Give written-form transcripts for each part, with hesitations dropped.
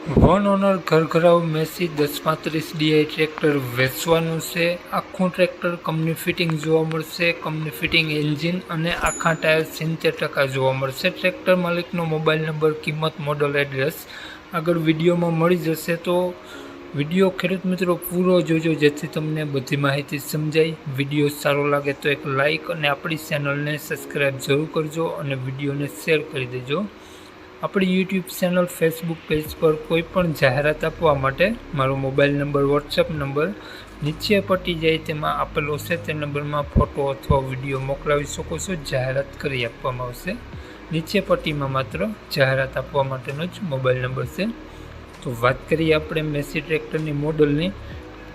One owner ઘરઘરાવ Massey 1035 DI tractor વેચવાનું છે। આખું ટ્રેક્ટર કંપની ફિટિંગ જોવા મળશે, કંપની ફિટિંગ એન્જિન અને આખા ટાયર 70% જોવા મળશે। ટ્રેક્ટર માલિકનો મોબાઈલ નંબર, કિંમત, મોડલ, એડ્રેસ આગળ વિડીયોમાં મળી જશે। તો વિડીયો ખેડૂત મિત્રો પૂરો જોજો જેથી તમને બધી માહિતી સમજાય। વિડીયો સારો લાગે તો એક લાઇક અને આપણી ચેનલને સબસ્ક્રાઈબ જરૂર કરજો અને વિડીયોને શેર કરી દેજો। આપણી યુટ્યુબ ચેનલ, ફેસબુક પેજ પર કોઈ પણ જાહેરાત આપવા માટે મારો મોબાઈલ નંબર, વોટ્સએપ નંબર નીચે પટી જાય તેમાં આપેલો છે। તે નંબરમાં ફોટો અથવા વિડીયો મોકલાવી શકો છો, જાહેરાત કરી આપવામાં આવશે। નીચે પટ્ટીમાં માત્ર જાહેરાત આપવા માટેનો જ મોબાઈલ નંબર છે। તો વાત કરીએ આપણે મેસી ટ્રેક્ટરની મોડલની,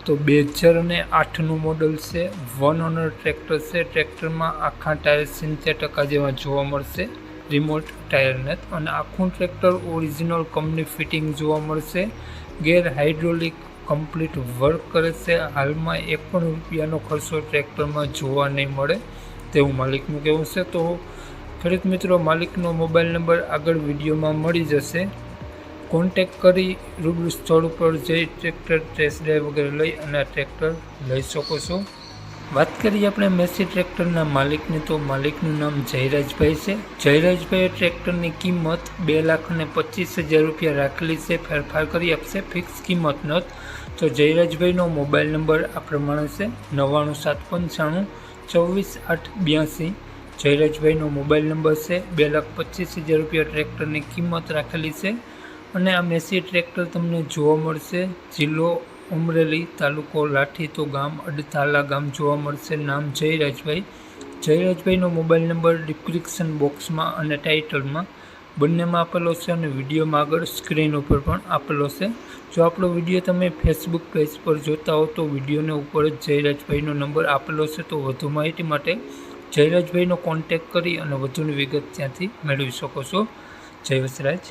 તો 2008નું મોડલ છે। વન ઓનર ટ્રેક્ટર છે। ટ્રેક્ટરમાં આખા ટાયર 70% જેવા જોવા મળશે, રિમોટ ટાયરને, અને આખું ટ્રેક્ટર ઓરિજિનલ કંપની ફિટિંગ જોવા મળશે। ગેર હાઇડ્રોલિક કમ્પ્લીટ વર્ક કરે છે। હાલમાં 1 પણ રૂપિયાનો ખર્ચો ટ્રેક્ટરમાં જોવા નહીં મળે તેવું માલિકનું કહેવું છે। તો ખેડૂત મિત્રો, માલિકનો મોબાઈલ નંબર આગળ વિડીયોમાં મળી જશે। કોન્ટેક કરી રૂબરૂ સ્થળ ઉપર જઈ ટ્રેક્ટર ટેસ્ટ ડ્રાઈવ વગેરે લઈ અને આ ટ્રેક્ટર લઈ શકો છો। વાત કરીએ આપણે મેસી ટ્રેક્ટરના માલિકની, તો માલિકનું નામ જયરાજભાઈ છે। જયરાજભાઈએ ટ્રેક્ટરની કિંમત 2,25,000 રૂપિયા રાખેલી છે, ફેરફાર કરી આપશે, ફિક્સ કિંમત નથી। તો જયરાજભાઈનો મોબાઈલ નંબર આ પ્રમાણે છે 99795 24 882। જયરાજભાઈનો મોબાઈલ નંબર છે। 2,25,000 રૂપિયા ટ્રેક્ટરની કિંમત રાખેલી છે અને આ મેસી ટ્રેક્ટર તમને જોવા મળશે જિલ્લો અમરેલી, તાલુકો લાઠી, તો ગામ અડતાલા ગામ જોવા મળશે। નામ જયરાજભાઈ। જયરાજભાઈનો મોબાઈલ નંબર ડિસ્ક્રિપ્શન બોક્સમાં અને ટાઇટલમાં બંનેમાં આપેલો છે અને વિડીયોમાં આગળ સ્ક્રીન ઉપર પણ આપેલો છે। જો આપણો વિડીયો તમે ફેસબુક પેજ પર જોતા હો તો વિડીયોને ઉપર જ જયરાજભાઈનો નંબર આપેલો છે। તો વધુ માહિતી માટે જયરાજભાઈનો કોન્ટેક કરી અને વધુની વિગત ત્યાંથી મેળવી શકો છો। જય વસરાજ।